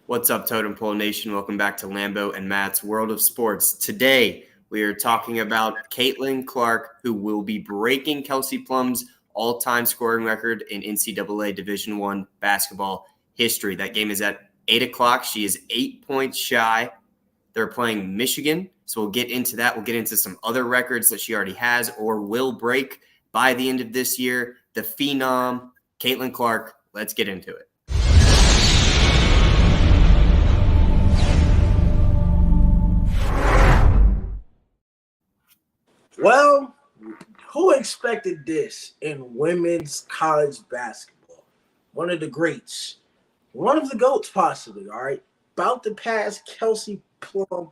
What's up, Totem Pole Nation? Welcome back to Lambo and Matt's World of Sports. Today, we are talking about Caitlin Clark, who will be breaking Kelsey Plum's all-time scoring record in NCAA Division I basketball history. That game is at 8 o'clock. She is 8 points shy. They're playing Michigan, so we'll get into that. We'll get into some other records that she already has or will break by the end of this year. The phenom, Caitlin Clark. Let's get into it. Well, who expected this in women's college basketball? One of the greats, one of the GOATs possibly, all right? About to pass Kelsey Plum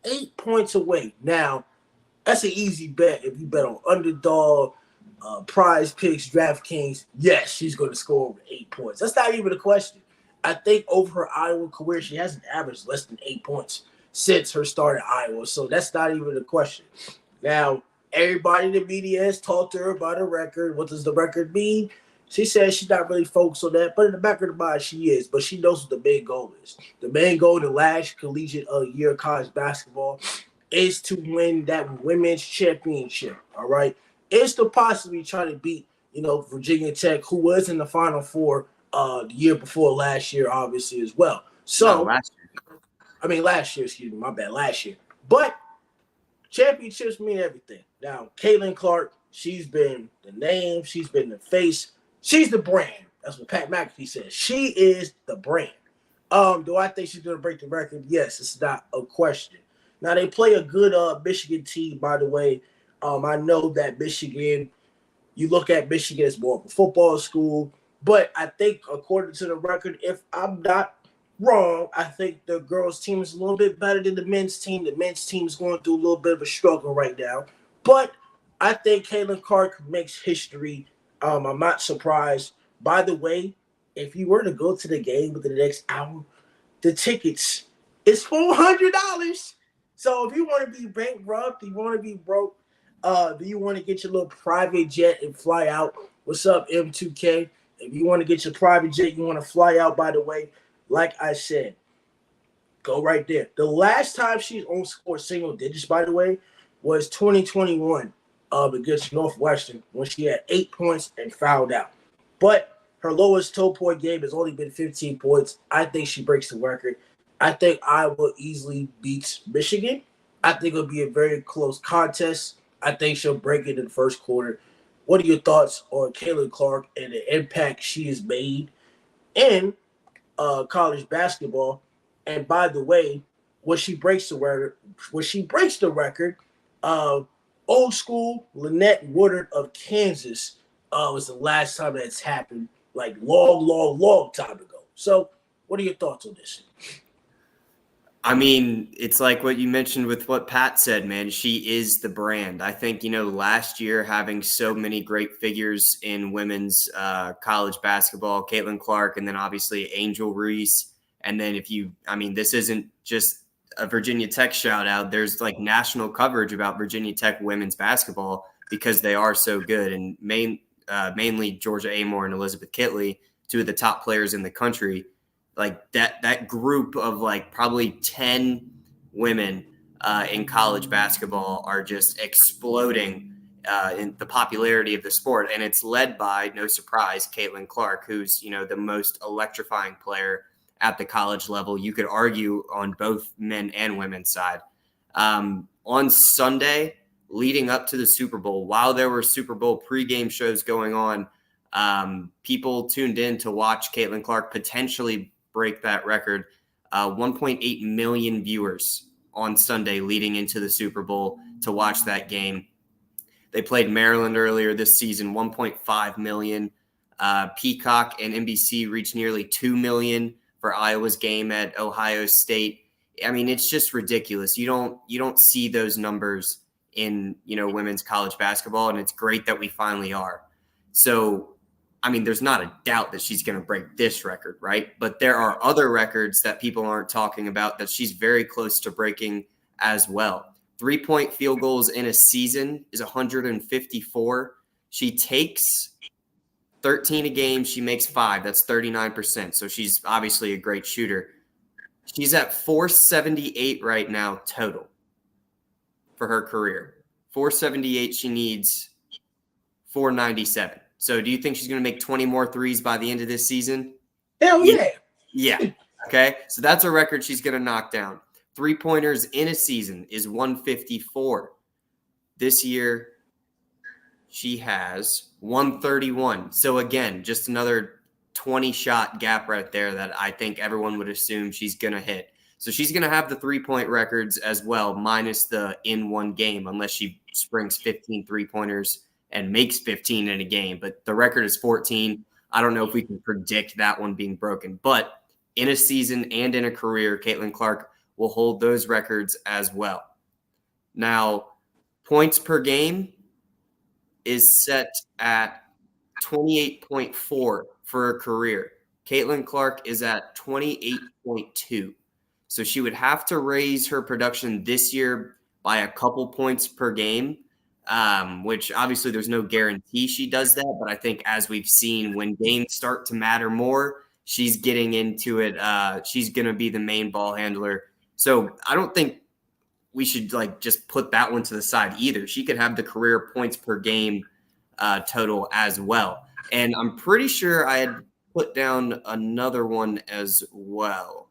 8 points away. Now, that's an easy bet if you bet on underdog, prize picks, DraftKings. Yes, she's going to score over 8 points. That's not even a question. I think over her Iowa career, she hasn't averaged less than 8 points since her start at Iowa. So that's not even a question. Now, everybody in the media has talked to her about a record. What does the record mean? She says she's not really focused on that, but in the back of her mind, she is. But she knows what the main goal is. The main goal in the last collegiate year of college basketball is to win that women's championship, all right? Is to possibly try to beat, Virginia Tech, who was in the Final Four the year before last year, obviously, as well. So, last year. Last year, excuse me, my bad, last year. But championships mean everything. Now, Caitlin Clark, she's been the name, she's been the face, she's the brand. That's what Pat McAfee says. She is the brand. Do I think she's going to break the record? Yes, it's not a question. Now, they play a good Michigan team, by the way. I know that Michigan, you look at Michigan as more of a football school, but I think according to the record, if I'm not wrong, I think the girls' team is a little bit better than the men's team. The men's team is going through a little bit of a struggle right now. But I think Caitlin Clark makes history. I'm not surprised. By the way, if you were to go to the game within the next hour, the tickets is $400. So if you want to be bankrupt, you want to be broke, do you want to get your little private jet and fly out? What's up, M2K? If you want to get your private jet, you want to fly out, by the way, like I said, go right there. The last time she's on score single digits, by the way, was 2021 against Northwestern when she had 8 points and fouled out. But her lowest total point game has only been 15 points. I think she breaks the record. I think Iowa easily beats Michigan. I think it'll be a very close contest. I think she'll break it in the first quarter. What are your thoughts on Caitlin Clark and the impact she has made in college basketball? And by the way, when she breaks the record, old school Lynette Woodard of Kansas was the last time that's happened, like long time ago. So, what are your thoughts on this? I mean, it's like what you mentioned with what Pat said, man. She is the brand. I think, last year having so many great figures in women's college basketball, Caitlin Clark, and then obviously Angel Reese. And then this isn't just a Virginia Tech shout out. There's like national coverage about Virginia Tech women's basketball because they are so good. And mainly Georgia Amore and Elizabeth Kitley, two of the top players in the country. Like that group of like probably 10 women in college basketball are just exploding in the popularity of the sport. And it's led by, no surprise, Caitlin Clark, who's, the most electrifying player at the college level. You could argue on both men and women's side. On Sunday, leading up to the Super Bowl, while there were Super Bowl pregame shows going on, people tuned in to watch Caitlin Clark potentially break that record. 1.8 million viewers on Sunday leading into the Super Bowl to watch that game. They played Maryland earlier this season, 1.5 million. Peacock and NBC reached nearly 2 million for Iowa's game at Ohio State. I mean, it's just ridiculous. You don't see those numbers in, women's college basketball, and it's great that we finally are. So, there's not a doubt that she's going to break this record, right? But there are other records that people aren't talking about that she's very close to breaking as well. 3-point field goals in a season is 154. She takes 13 a game. She makes 5. That's 39%. So she's obviously a great shooter. She's at 478 right now total for her career. 478, she needs 497. So do you think she's going to make 20 more threes by the end of this season? Hell yeah. Yeah. Okay. So that's a record she's going to knock down. 3-pointers in a season is 154. This year, she has 131. So again, just another 20-shot gap right there that I think everyone would assume she's going to hit. So she's going to have the 3-point records as well, minus the in one game, unless she springs 15 3-pointers and makes 15 in a game. But the record is 14. I don't know if we can predict that one being broken. But in a season and in a career, Caitlin Clark will hold those records as well. Now, points per game is set at 28.4 for her career. Caitlin Clark is at 28.2. So she would have to raise her production this year by a couple points per game, which obviously there's no guarantee she does that. But I think as we've seen, when games start to matter more, she's getting into it. She's going to be the main ball handler. So I don't think we should just put that one to the side either. She could have the career points per game total as well. And I'm pretty sure I had put down another one as well.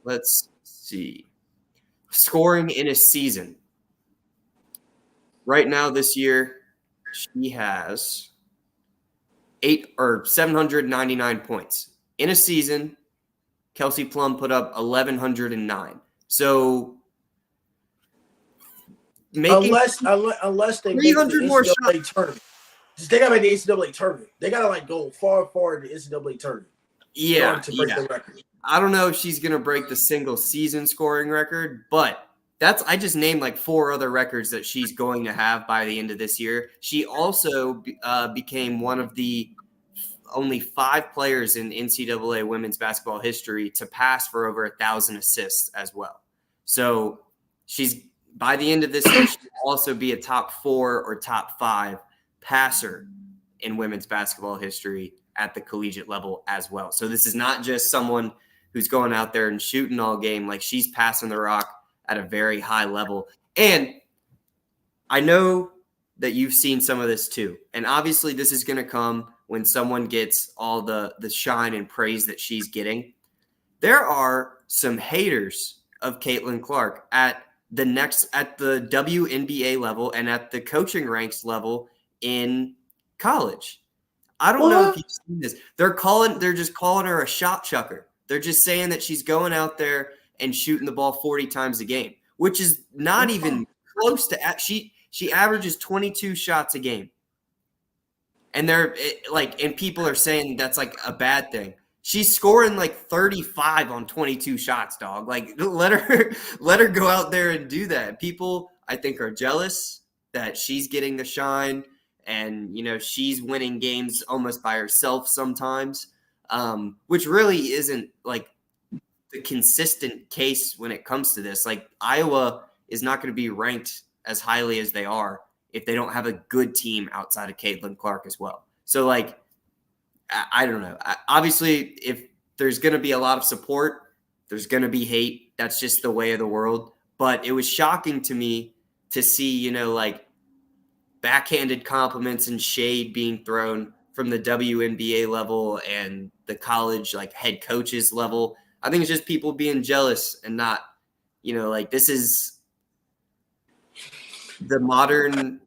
Let's see. Scoring in a season. Right now this year, she has 799 points. In a season, Kelsey Plum put up 1,109. So unless they make the more NCAA tournament. They got to make the NCAA tournament. They got to go far in the NCAA tournament. Yeah, to break the record. I don't know if she's going to break the single season scoring record, but I just named 4 other records that she's going to have by the end of this year. She also became one of the only 5 players in NCAA women's basketball history to pass for over 1,000 assists as well. So she's by the end of this year, she'll also be a top 4 or top 5 passer in women's basketball history at the collegiate level as well. So this is not just someone who's going out there and shooting all game. She's passing the rock at a very high level. And I know that you've seen some of this too. And obviously this is going to come when someone gets all the shine and praise that she's getting. There are some haters of Caitlin Clark at the WNBA level and at the coaching ranks level in college. I don't know if you've seen this. They're just calling her a shot chucker. They're just saying that she's going out there and shooting the ball 40 times a game, which is not even close to she averages 22 shots a game. And and people are saying that's a bad thing. She's scoring 35 on 22 shots, dog. Let her go out there and do that. People, I think, are jealous that she's getting the shine. And, she's winning games almost by herself sometimes, which really isn't the consistent case when it comes to this. Iowa is not going to be ranked as highly as they are if they don't have a good team outside of Caitlin Clark as well. So I don't know. Obviously, if there's going to be a lot of support, there's going to be hate. That's just the way of the world. But it was shocking to me to see, backhanded compliments and shade being thrown from the WNBA level and the college head coaches level. I think it's just people being jealous and not, this is the modern.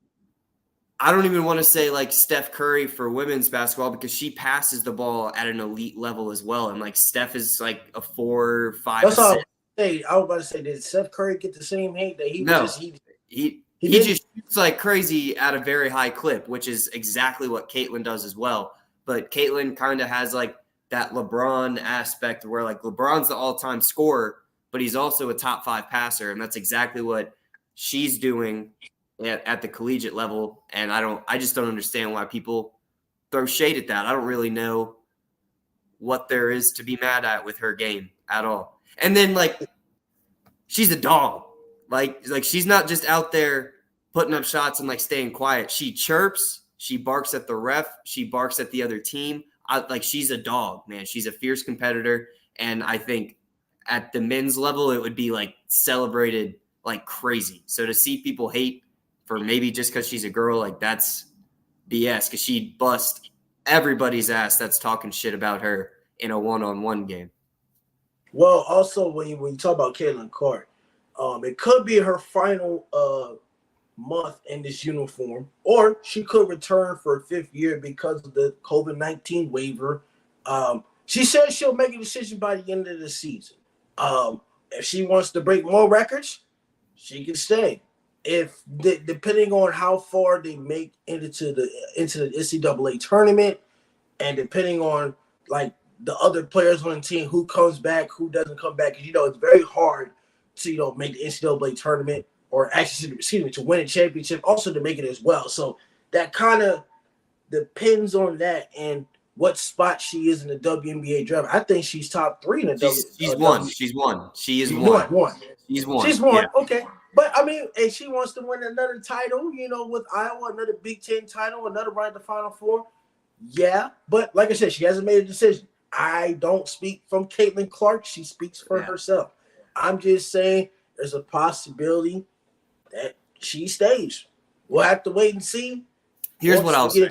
I don't even want to say Steph Curry for women's basketball because she passes the ball at an elite level as well. And Steph is a 4, 5. That's all I was about to say. Did Steph Curry get the same hate that he no. was just He just shoots like crazy at a very high clip, which is exactly what Caitlin does as well. But Caitlin kind of has that LeBron aspect where LeBron's the all-time scorer, but he's also a top 5 passer. And that's exactly what she's doing at the collegiate level. And I just don't understand why people throw shade at that. I don't really know what there is to be mad at with her game at all. And then she's a dog. She's not just out there putting up shots and staying quiet. She chirps, she barks at the ref, she barks at the other team. She's a dog, man. She's a fierce competitor, and I think at the men's level, it would be like celebrated like crazy. So to see people hate for maybe just because she's a girl, like that's BS, because she'd bust everybody's ass that's talking shit about her in a one-on-one game. Well, also when you talk about Caitlin Clark, it could be her final month in this uniform, or she could return for a fifth year because of the COVID-19 waiver. She says she'll make a decision by the end of the season. If she wants to break more records, she can stay. If depending on how far they make into the NCAA tournament, and depending on like the other players on the team, who comes back, who doesn't come back, because it's very hard to make the NCAA tournament, or actually, to win a championship, also to make it as well. So that kind of depends on that and what spot she is in the WNBA draft. I think she's top 3 in the She's one. She's one. She is one. She's one. She's one. Yeah. Okay. But I mean, if she wants to win another title, with Iowa, another Big Ten title, another run at the Final Four, yeah. But like I said, she hasn't made a decision. I don't speak from Caitlin Clark. She speaks for herself. I'm just saying there's a possibility that she stays. We'll have to wait and see. Here's what I'll say.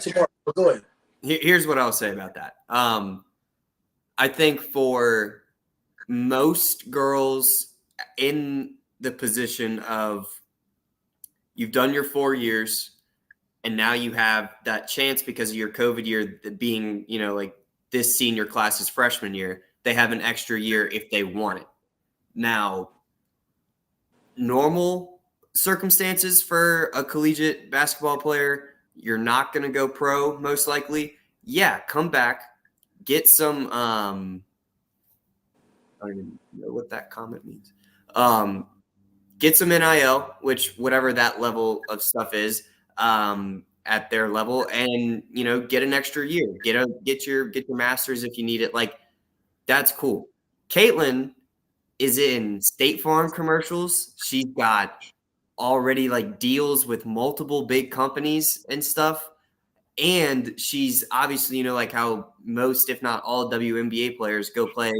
Go ahead. Here's what I'll say about that. I think for most girls in the position of you've done your 4 years and now you have that chance because of your COVID year being, like this senior class's freshman year, they have an extra year if they want it. Now, normal circumstances for a collegiate basketball player, you're not going to go pro most likely. Yeah, come back, get some I don't even know what that comment means. Get some NIL, which whatever that level of stuff is, at their level, and get an extra year. Get your master's if you need it. Like, that's cool. Caitlin is in State Farm commercials. She's got already like deals with multiple big companies and stuff. And she's obviously, like how most, if not all, WNBA players go play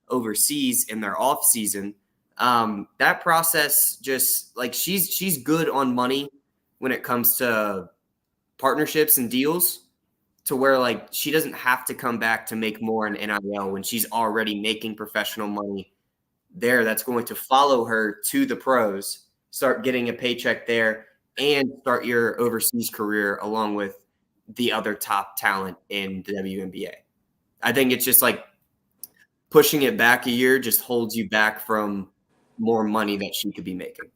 overseas in their off season. That process just like she's good on money when it comes to partnerships and deals, to where like she doesn't have to come back to make more in NIL when she's already making professional money there. That's going to follow her to the pros, start getting a paycheck there, and start your overseas career along with the other top talent in the WNBA. I think it's just like pushing it back a year just holds you back from more money that she could be making.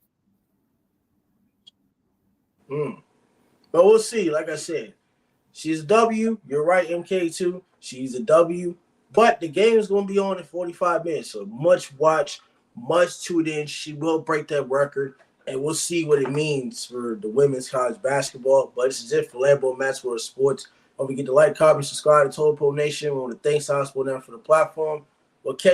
But we'll see. Like I said, she's a W. You're right, MK2. She's a W. But the game is going to be on in 45 minutes. So much watch, much tune in. She will break that record. And we'll see what it means for the women's college basketball. But this is it for Lambo Match World Sports. Don't forget to like, comment, subscribe to Total Pro Nation. We want to thank Sound Sport now for the platform. We'll catch